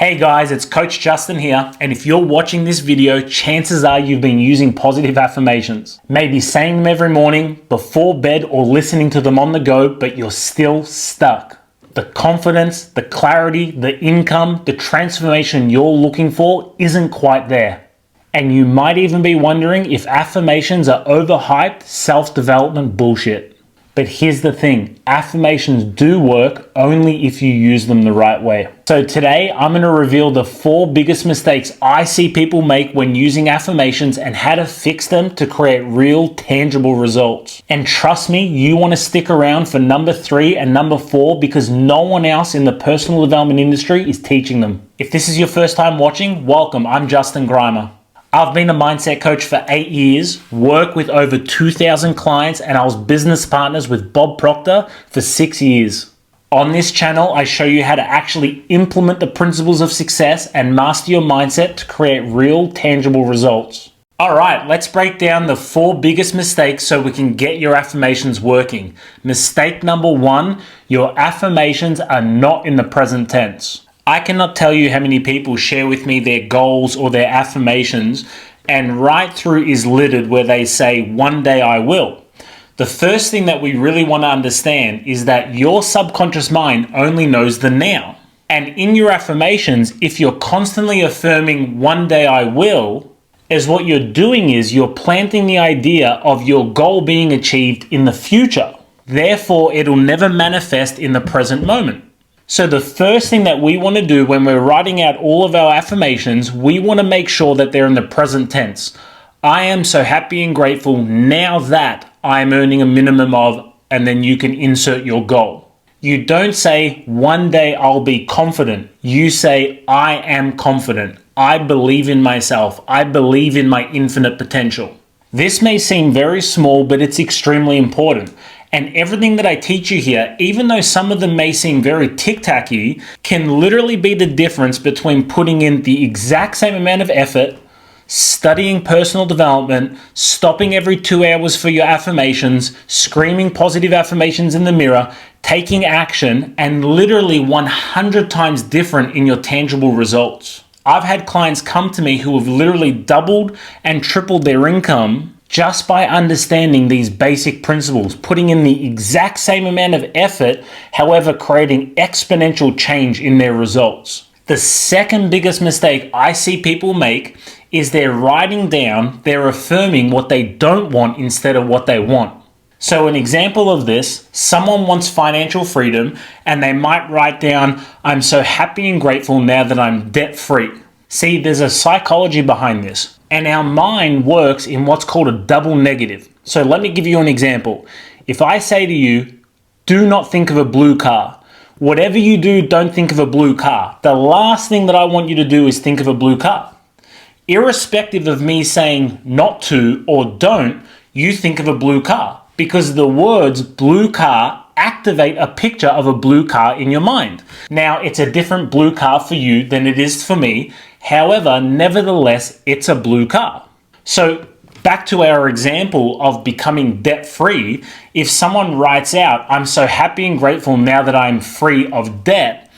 Hey guys, it's Coach Justin here, and if you're watching this video, chances are you've been using positive affirmations. Maybe saying them every morning, before bed, or listening to them on the go, but you're still stuck. The confidence, the clarity, the income, the transformation you're looking for isn't quite there. And you might even be wondering if affirmations are overhyped self-development bullshit. But here's the thing, affirmations do work only if you use them the right way. So today, I'm going to reveal the 4 biggest mistakes I see people make when using affirmations and how to fix them to create real, tangible results. And trust me, you want to stick around for number 3 and number 4 because no one else in the personal development industry is teaching them. If this is your first time watching, welcome. I'm Justin Grimer. I've been a mindset coach for 8 years, worked with over 2,000 clients, and I was business partners with Bob Proctor for 6 years. On this channel, I show you how to actually implement the principles of success and master your mindset to create real, tangible results. All right, let's break down the 4 biggest mistakes so we can get your affirmations working. Mistake number 1, your affirmations are not in the present tense. I cannot tell you how many people share with me their goals or their affirmations, and right through is littered where they say, "One day I will." The first thing that we really want to understand is that your subconscious mind only knows the now. And in your affirmations, if you're constantly affirming, "One day I will," is what you're doing is you're planting the idea of your goal being achieved in the future. Therefore, it'll never manifest in the present moment. So the first thing that we want to do when we're writing out all of our affirmations, we want to make sure that they're in the present tense. I am so happy and grateful now that I'm earning a minimum of, and then you can insert your goal. You don't say, "One day I'll be confident." You say, "I am confident. I believe in myself. I believe in my infinite potential." This may seem very small, but it's extremely important. And everything that I teach you here, even though some of them may seem very tic-tacky, can literally be the difference between putting in the exact same amount of effort, studying personal development, stopping every 2 hours for your affirmations, screaming positive affirmations in the mirror, taking action, and literally 100 times different in your tangible results. I've had clients come to me who have literally doubled and tripled their income just by understanding these basic principles, putting in the exact same amount of effort, however, creating exponential change in their results. The second biggest mistake I see people make is they're writing down, they're affirming what they don't want instead of what they want. So an example of this, someone wants financial freedom and they might write down, "I'm so happy and grateful now that I'm debt-free." See, there's a psychology behind this. And our mind works in what's called a double negative. So let me give you an example. If I say to you, "Do not think of a blue car." Whatever you do, don't think of a blue car. The last thing that I want you to do is think of a blue car. Irrespective of me saying not to or don't, you think of a blue car because the words blue car activate a picture of a blue car in your mind. Now, it's a different blue car for you than it is for me. However, nevertheless, it's a blue car. So back to our example of becoming debt-free, if someone writes out, "I'm so happy and grateful now that I'm free of debt,"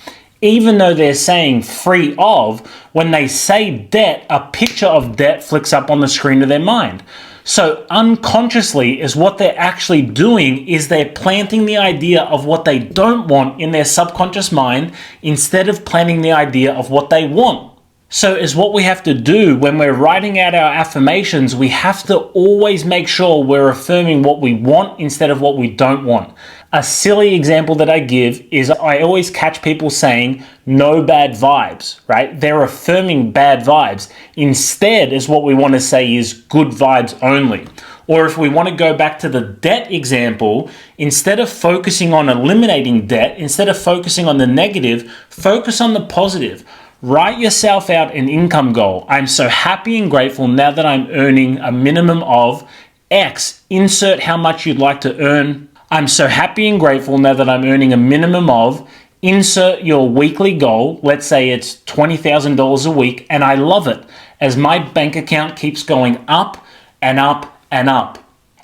even though they're saying free of, when they say debt, a picture of debt flicks up on the screen of their mind. So unconsciously is what they're actually doing is they're planting the idea of what they don't want in their subconscious mind instead of planting the idea of what they want. So is what we have to do when we're writing out our affirmations, we have to always make sure we're affirming what we want instead of what we don't want. A silly example that I give is I always catch people saying, "No bad vibes," right? They're affirming bad vibes. Instead is what we want to say is good vibes only. Or if we want to go back to the debt example, instead of focusing on eliminating debt, instead of focusing on the negative, focus on the positive. Write yourself out an income goal. "I'm so happy and grateful now that I'm earning a minimum of X." Insert how much you'd like to earn. "I'm so happy and grateful now that I'm earning a minimum of," insert your weekly goal. Let's say it's $20,000 a week, and I love it as my bank account keeps going up and up and up.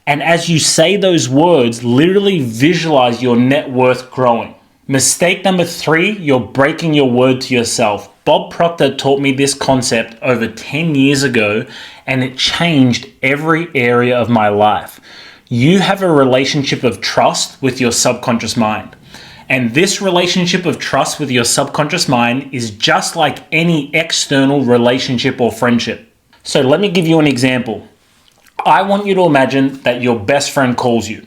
And as you say those words, literally visualize your net worth growing. Mistake number 3, you're breaking your word to yourself. Bob Proctor taught me this concept over 10 years ago, and it changed every area of my life. You have a relationship of trust with your subconscious mind. And this relationship of trust with your subconscious mind is just like any external relationship or friendship. So let me give you an example. I want you to imagine that your best friend calls you,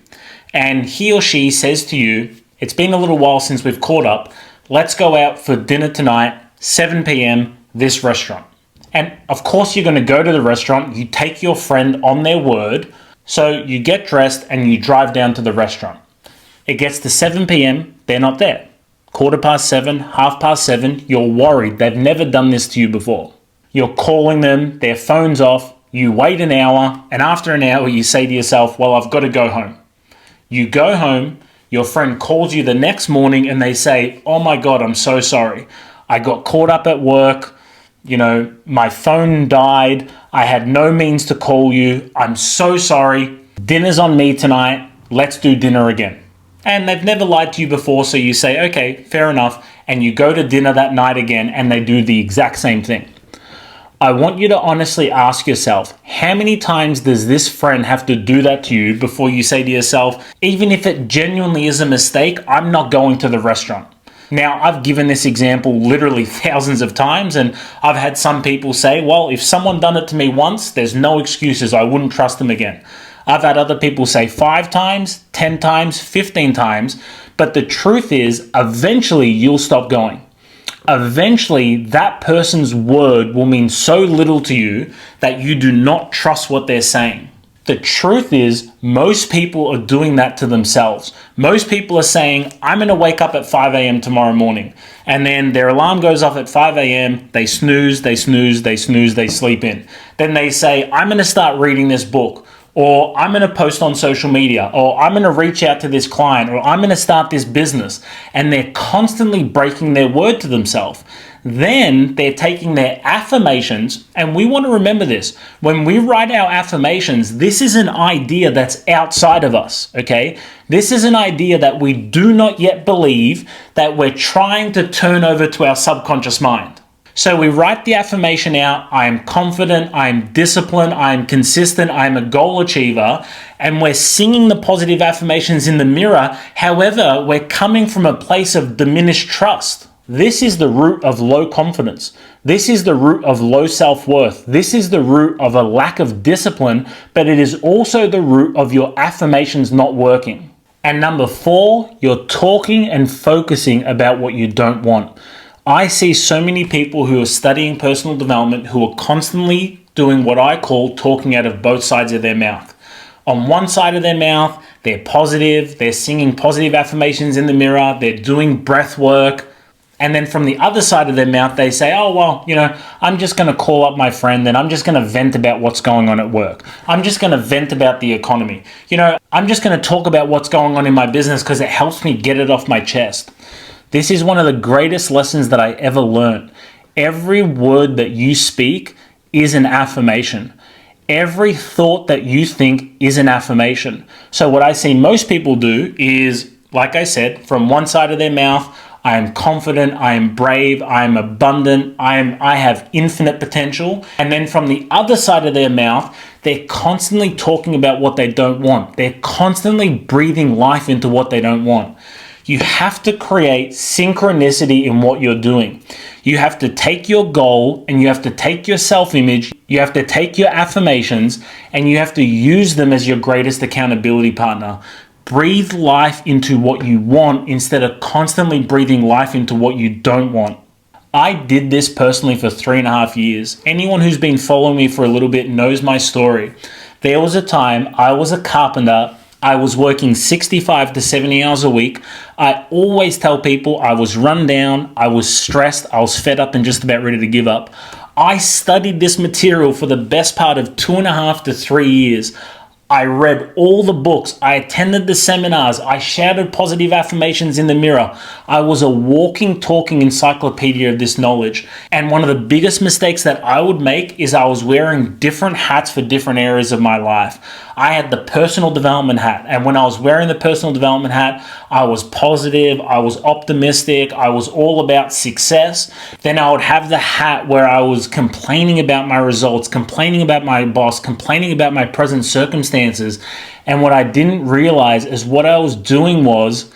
and he or she says to you, "It's been a little while since we've caught up. Let's go out for dinner tonight, 7 p.m., this restaurant." And of course, you're going to go to the restaurant. You take your friend on their word. So you get dressed and you drive down to the restaurant. It gets to 7 p.m., they're not there. 7:15, 7:30, you're worried. They've never done this to you before. You're calling them, their phone's off. You wait an hour, and after an hour, you say to yourself, "Well, I've got to go home." You go home, your friend calls you the next morning and they say, "Oh my God, I'm so sorry. I got caught up at work. My phone died. I had no means to call you. I'm so sorry. Dinner's on me tonight. Let's do dinner again." And they've never lied to you before, so you say, "Okay, fair enough." And you go to dinner that night again and they do the exact same thing. I want you to honestly ask yourself, how many times does this friend have to do that to you before you say to yourself, even if it genuinely is a mistake, I'm not going to the restaurant? Now, I've given this example literally thousands of times, and I've had some people say, "Well, if someone done it to me once, there's no excuses. I wouldn't trust them again." I've had other people say 5 times, 10 times, 15 times, but the truth is, eventually you'll stop going. Eventually, that person's word will mean so little to you that you do not trust what they're saying. The truth is, most people are doing that to themselves. Most people are saying, "I'm going to wake up at 5 a.m. tomorrow morning." And then their alarm goes off at 5 a.m. They snooze, they snooze, they snooze, they sleep in. Then they say, "I'm going to start reading this book," or "I'm going to post on social media," or "I'm going to reach out to this client," or "I'm going to start this business." And they're constantly breaking their word to themselves. Then they're taking their affirmations, and we want to remember this. When we write our affirmations, this is an idea that's outside of us, okay? This is an idea that we do not yet believe, that we're trying to turn over to our subconscious mind. So we write the affirmation out: "I am confident, I am disciplined, I am consistent, I am a goal achiever," and we're singing the positive affirmations in the mirror. However, we're coming from a place of diminished trust. This is the root of low confidence. This is the root of low self-worth. This is the root of a lack of discipline, but it is also the root of your affirmations not working. And number 4, you're talking and focusing about what you don't want. I see so many people who are studying personal development who are constantly doing what I call talking out of both sides of their mouth. On one side of their mouth, they're positive, they're singing positive affirmations in the mirror, they're doing breath work. And then from the other side of their mouth, they say, "Oh, well, I'm just going to call up my friend and I'm just going to vent about what's going on at work. I'm just going to vent about the economy. I'm just going to talk about what's going on in my business because it helps me get it off my chest." This is one of the greatest lessons that I ever learned. Every word that you speak is an affirmation. Every thought that you think is an affirmation. So what I see most people do is, like I said, from one side of their mouth, "I am confident, I am brave, I am abundant, I have infinite potential." And then from the other side of their mouth, they're constantly talking about what they don't want. They're constantly breathing life into what they don't want. You have to create synchronicity in what you're doing. You have to take your goal and you have to take your self-image, you have to take your affirmations, and you have to use them as your greatest accountability partner. Breathe life into what you want instead of constantly breathing life into what you don't want. I did this personally for 3.5 years. Anyone who's been following me for a little bit knows my story. There was a time I was a carpenter. I was working 65 to 70 hours a week. I always tell people I was run down, I was stressed, I was fed up and just about ready to give up. I studied this material for the best part of 2.5 to 3 years. I read all the books. I attended the seminars. I shouted positive affirmations in the mirror. I was a walking, talking encyclopedia of this knowledge. And one of the biggest mistakes that I would make is I was wearing different hats for different areas of my life. I had the personal development hat. And when I was wearing the personal development hat, I was positive, I was optimistic, I was all about success. Then I would have the hat where I was complaining about my results, complaining about my boss, complaining about my present circumstances. And what I didn't realize is what I was doing was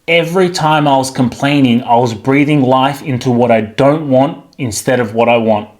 every time I was complaining, I was breathing life into what I don't want instead of what I want.